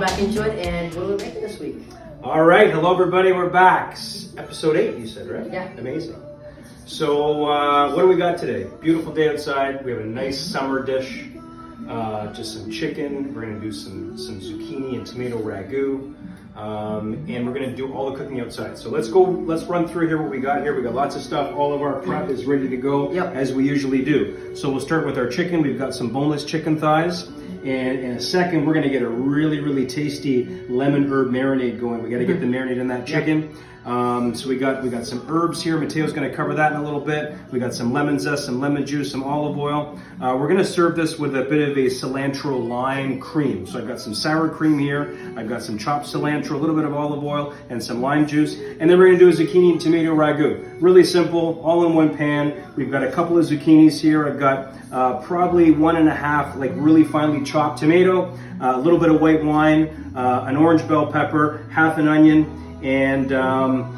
back into it, and what are we making this week? All right, hello everybody, we're back. Episode 8, you said, right? Yeah. Amazing. So, what do we got today? Beautiful day outside. We have a nice summer dish. Just some chicken. We're gonna do some zucchini and tomato ragu. And we're gonna do all the cooking outside. So let's run through here what we got here. We got lots of stuff. All of our prep is ready to go, as we usually do. So we'll start with our chicken. We've got some boneless chicken thighs. And in a second, we're gonna get a really, really tasty lemon herb marinade going. We gotta get the marinade in that chicken. So we got some herbs here. Mateo's gonna cover that in a little bit. We got some lemon zest, some lemon juice, some olive oil. We're gonna serve this with a bit of a cilantro lime cream. So I've got some sour cream here. I've got some chopped cilantro, a little bit of olive oil, and some lime juice. And then we're gonna do a zucchini and tomato ragu. Really simple, all in one pan. We've got a couple of zucchinis here. I've got probably 1.5 like really finely chopped tomato, a little bit of white wine, an orange bell pepper, half an onion, and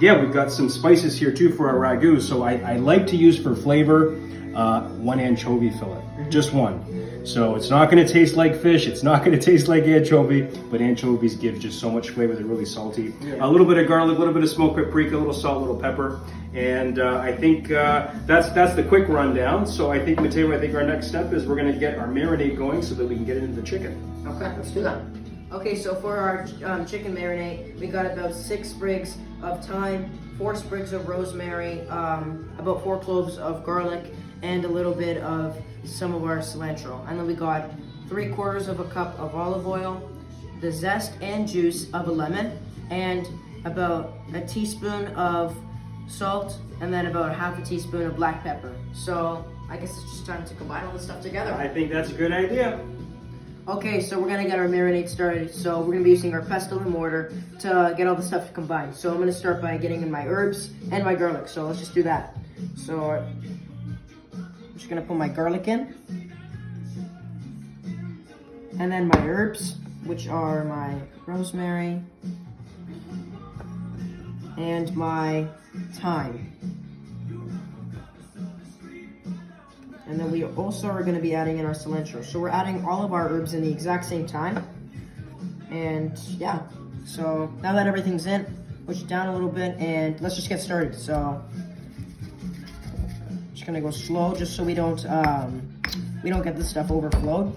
yeah, we've got some spices here too for our ragu. So I like to use for flavor 1 anchovy fillet, just one. So it's not going to taste like fish, it's not going to taste like anchovy, but anchovies give just so much flavor. They're really salty. A little bit of garlic, a little bit of smoked paprika, a little salt, a little pepper. And I think that's the quick rundown. So I think, Mateo, our next step is we're going to get our marinade going so that we can get it into the chicken. Okay, let's do that. Okay, so for our chicken marinade, we got about 6 sprigs of thyme, 4 sprigs of rosemary, about 4 cloves of garlic, and a little bit of some of our cilantro. And then we got 3/4 of a cup of olive oil, the zest and juice of a lemon, and about a teaspoon of salt, and then about 1/2 teaspoon of black pepper. So I guess it's just time to combine all this stuff together. I think that's a good idea. Okay, so we're gonna get our marinade started. So we're gonna be using our pestle and mortar to get all the stuff combined. So I'm gonna start by getting in my herbs and my garlic. So let's just do that. So I'm just gonna put my garlic in. And then my herbs, which are my rosemary and my thyme. And then we also are going to be adding in our cilantro. So we're adding all of our herbs in the exact same time. And yeah, so now that everything's in, push it down a little bit and let's just get started. So just going to go slow just so we don't get this stuff overflowed.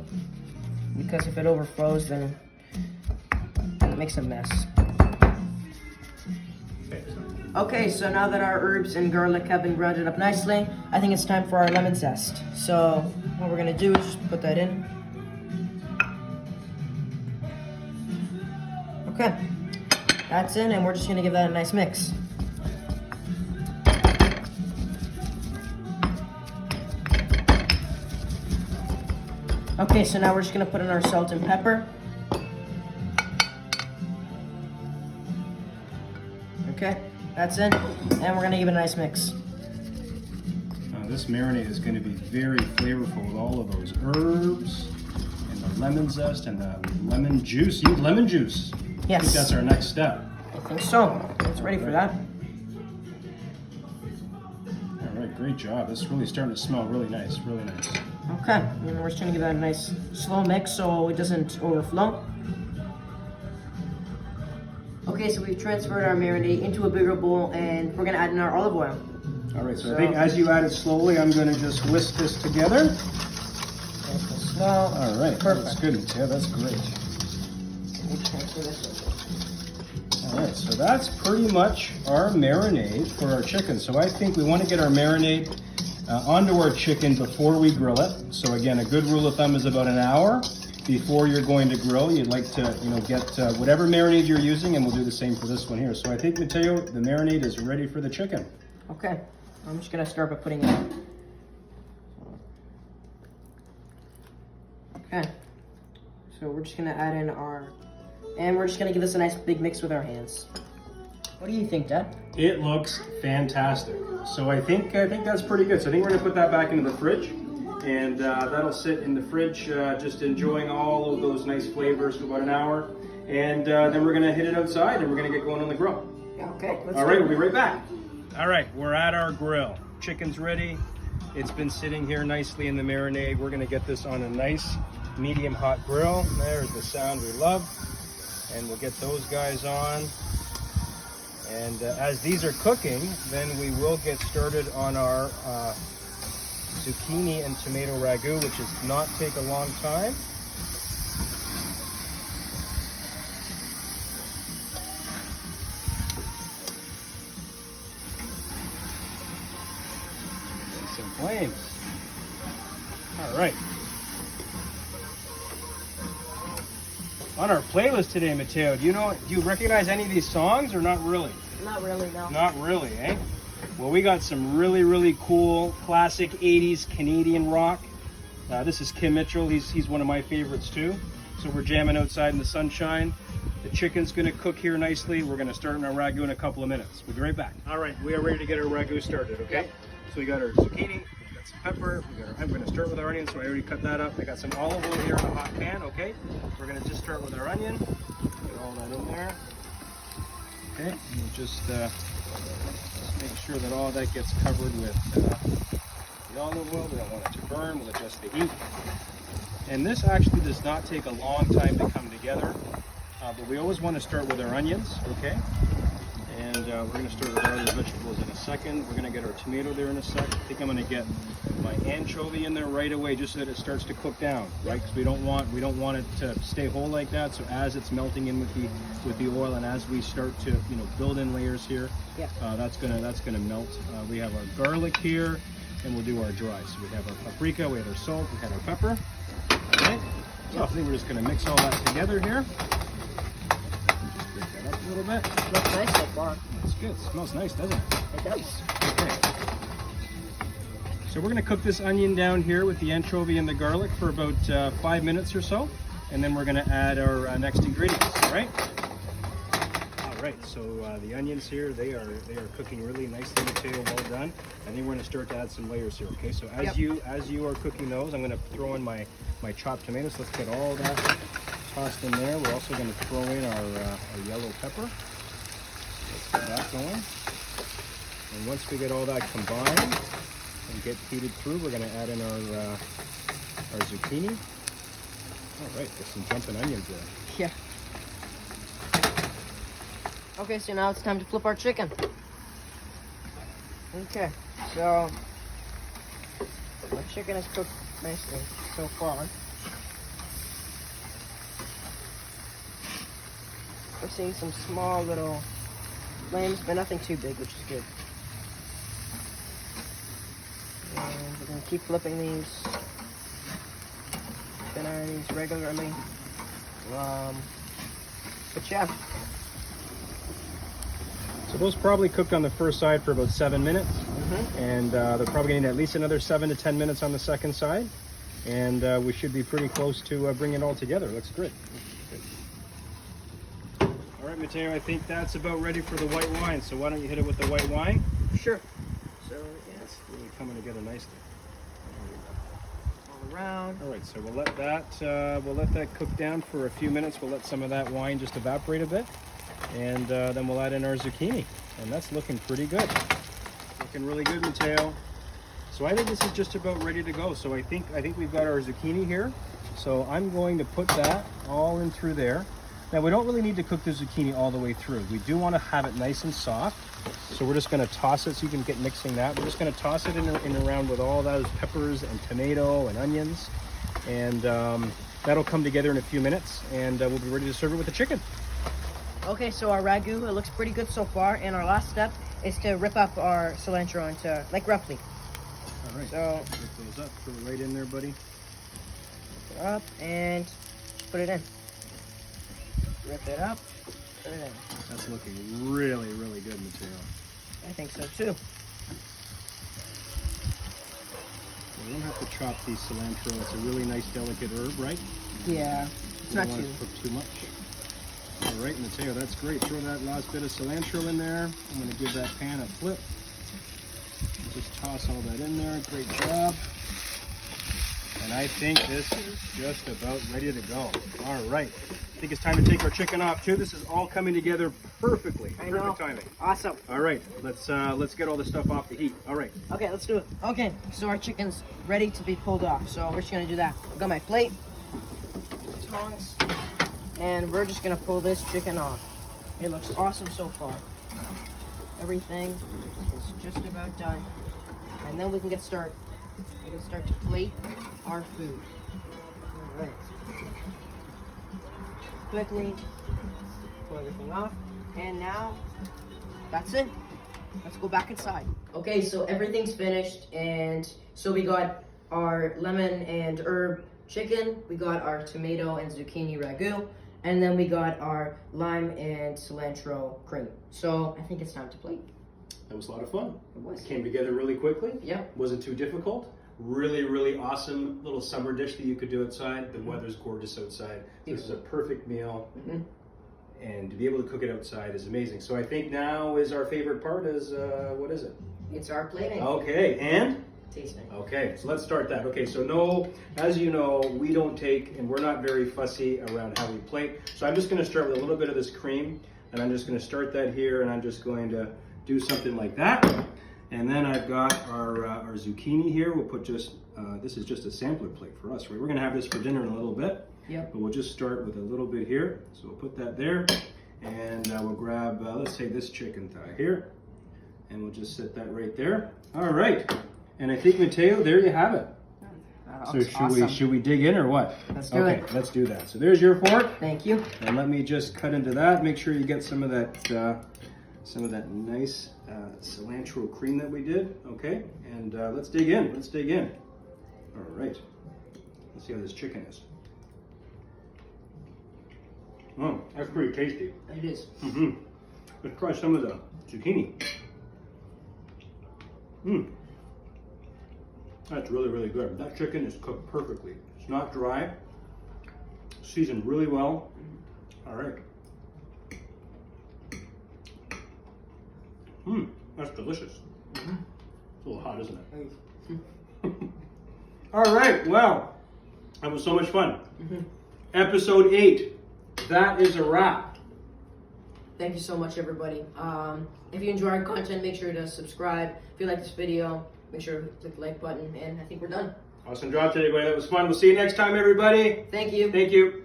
Because if it overflows, then it makes a mess. Okay, so now that our herbs and garlic have been grounded up nicely, I think it's time for our lemon zest. So what we're gonna do is just put that in. Okay, that's in, and we're just gonna give that a nice mix. Okay, so now we're just gonna put in our salt and pepper. Okay. That's it, and we're gonna give it a nice mix. This marinade is gonna be very flavorful with all of those herbs and the lemon zest and the lemon juice. You need lemon juice. Yes. I think that's our next step. I think so. It's ready for that. All right, great job. This is really starting to smell really nice, really nice. Okay, and we're just gonna give that a nice slow mix so it doesn't overflow. Okay, so we've transferred our marinade into a bigger bowl and we're gonna add in our olive oil. All right, so I think as you add it slowly, I'm gonna just whisk this together. Slow. All right, perfect. That's good, Mateo, that's great. All right, so that's pretty much our marinade for our chicken. So I think we wanna get our marinade onto our chicken before we grill it. So again, a good rule of thumb is about an hour before you're going to grill. You'd like to, get whatever marinade you're using, and we'll do the same for this one here. So I think, Mateo, the marinade is ready for the chicken. Okay, I'm just gonna start by putting it in. Okay, so we're just gonna add in and we're just gonna give this a nice big mix with our hands. What do you think, Dad? It looks fantastic. So I think that's pretty good. So I think we're gonna put that back into the fridge. And that'll sit in the fridge, just enjoying all of those nice flavors for about an hour. And then we're gonna hit it outside and we're gonna get going on the grill. Okay, all right, we'll be right back. All right, we're at our grill. Chicken's ready. It's been sitting here nicely in the marinade. We're gonna get this on a nice medium hot grill. There's the sound we love. and we'll get those guys on. And as these are cooking, then we will get started on our zucchini and tomato ragu, which does not take a long time. Some flames. All right. On our playlist today, Mateo, do you recognize any of these songs or not really? Not really, no. Not really, eh? Well, we got some really cool classic 80s Canadian rock. This is Kim Mitchell. He's one of my favorites too. So we're jamming outside in the sunshine. The chicken's gonna cook here nicely. We're gonna start on our ragu in a couple of minutes. We'll be right back. All right, we are ready to get our ragu started, okay? Yep. So we got our zucchini, we got some pepper, I'm gonna start with our onions, so I already cut that up. I got some olive oil here in a hot pan, okay? We're gonna just start with our onion. Get all that in there. Okay, and we'll just make sure that all that gets covered with the olive oil. We don't want it to burn. We'll adjust the heat. And this actually does not take a long time to come together, but we always want to start with our onions, okay? And we're going to start with our other vegetables in a second. We're going to get our tomato there in a sec. I think I'm going to get my anchovy in there right away, just so that it starts to cook down, right? Because we don't want it to stay whole like that. So as it's melting in with the oil, and as we start to build in layers here, Yeah. that's gonna melt. We have our garlic here, and we'll do our dry. So we have our paprika, we have our salt, we have our pepper. All right. So I think we're just gonna mix all that together here. Just break that up a little bit. Looks nice so far. That's good. It smells nice, doesn't it? It does. Okay. So we're going to cook this onion down here with the anchovy and the garlic for about 5 minutes or so, and then we're going to add our next ingredients. All right. All right. So the onions here, they are cooking really nicely, Mateo. Well done. And then we're going to start to add some layers here. Okay. So as you are cooking those, I'm going to throw in my chopped tomatoes. Let's get all that tossed in there. We're also going to throw in our yellow pepper. Let's get that going. And once we get all that combined and get heated through, we're going to add in our zucchini. All right, there's some jumping onions there. Yeah. Okay, so now it's time to flip our chicken. Okay, so our chicken is cooked nicely so far. We're seeing some small little flames, but nothing too big, which is good. And we're going to keep flipping these. Spin on these regularly. But yeah. So those probably cooked on the first side for about 7 minutes. And they're probably going to need at least another 7 to 10 minutes on the second side. And we should be pretty close to bringing it all together. Looks good. All right, Mateo, I think that's about ready for the white wine. So why don't you hit it with the white wine? Sure. So, yeah. It's really coming together nicely. All around. All right, so we'll let that cook down for a few minutes. We'll let some of that wine just evaporate a bit, and then we'll add in our zucchini, and that's looking pretty good. Looking really good, Mateo. So I think this is just about ready to go. So I think we've got our zucchini here. So I'm going to put that all in through there. Now we don't really need to cook the zucchini all the way through. We do want to have it nice and soft. So we're just going to toss it so you can get mixing that. We're just going to toss it in around with all those peppers and tomato and onions. And that'll come together in a few minutes, and we'll be ready to serve it with the chicken. Okay, so our ragu, it looks pretty good so far. And our last step is to rip up our cilantro into, like, roughly. All right, So rip those up, throw it right in there, buddy. rip it up and put it in. Rip it up, put it in. That's looking really, really good, Mateo. I think so too. We don't have to chop the cilantro. It's a really nice, delicate herb, right? Yeah, it's We not don't want too. to cook too much. All right, Mateo, that's great. Throw that last bit of cilantro in there. I'm going to give that pan a flip. Just toss all that in there. Great job. And I think this is just about ready to go. All right. I think it's time to take our chicken off too. This is all coming together perfectly. I know. Perfect timing. Awesome. All right, let's get all this stuff off the heat. All right. Okay, let's do it. Okay, so our chicken's ready to be pulled off. So we're just gonna do that. I got my plate, tongs, And we're just gonna pull this chicken off. It looks awesome so far. Everything is just about done. And then we can get started. We can start to plate our food. All right. Quickly pull everything off. And now, that's it. Let's go back inside. Okay, so everything's finished. And so we got our lemon and herb chicken. We got our tomato and zucchini ragu. And then we got our lime and cilantro cream. So I think it's time to plate. That was a lot of fun. It was. Came together really quickly. Yeah. Wasn't too difficult. Really, really awesome little summer dish that you could do outside. The weather's gorgeous outside. This is a perfect meal. Mm-hmm. And to be able to cook it outside is amazing. So I think now is our favorite part is, what is it? It's our plating. Okay, and? Tasting. Okay, so let's start that. Okay, so no, as you know, we don't take, and we're not very fussy around how we plate. So I'm just gonna start with a little bit of this cream, and I'm just gonna start that here, and I'm just going to do something like that. And then I've got our zucchini here. We'll put just, this is just a sampler plate for us, right? We're gonna have this for dinner in a little bit. Yep. But we'll just start with a little bit here. So we'll put that there, and we'll grab, let's say this chicken thigh here, and we'll just set that right there. All right. And I think, Mateo, there you have it. So should we dig in or what? Let's do it. Okay, let's do that. So there's your fork. Thank you. And let me just cut into that. Make sure you get some of that nice cilantro cream that we did. Okay, and let's dig in. Let's dig in. All right. Let's see how this chicken is. Oh, that's pretty tasty. It is. Mm-hmm. Let's try some of the zucchini. Mmm. That's really, really good. That chicken is cooked perfectly. It's not dry. Seasoned really well. All right. Mmm, that's delicious. Mm-hmm. It's a little hot, isn't it? All right, well, that was so much fun. Mm-hmm. Episode 8. That is a wrap. Thank you so much, everybody. If you enjoy our content, make sure to subscribe. If you like this video, make sure to click the like button, and I think we're done. Awesome job today, everybody. That was fun. We'll see you next time, everybody. Thank you. Thank you.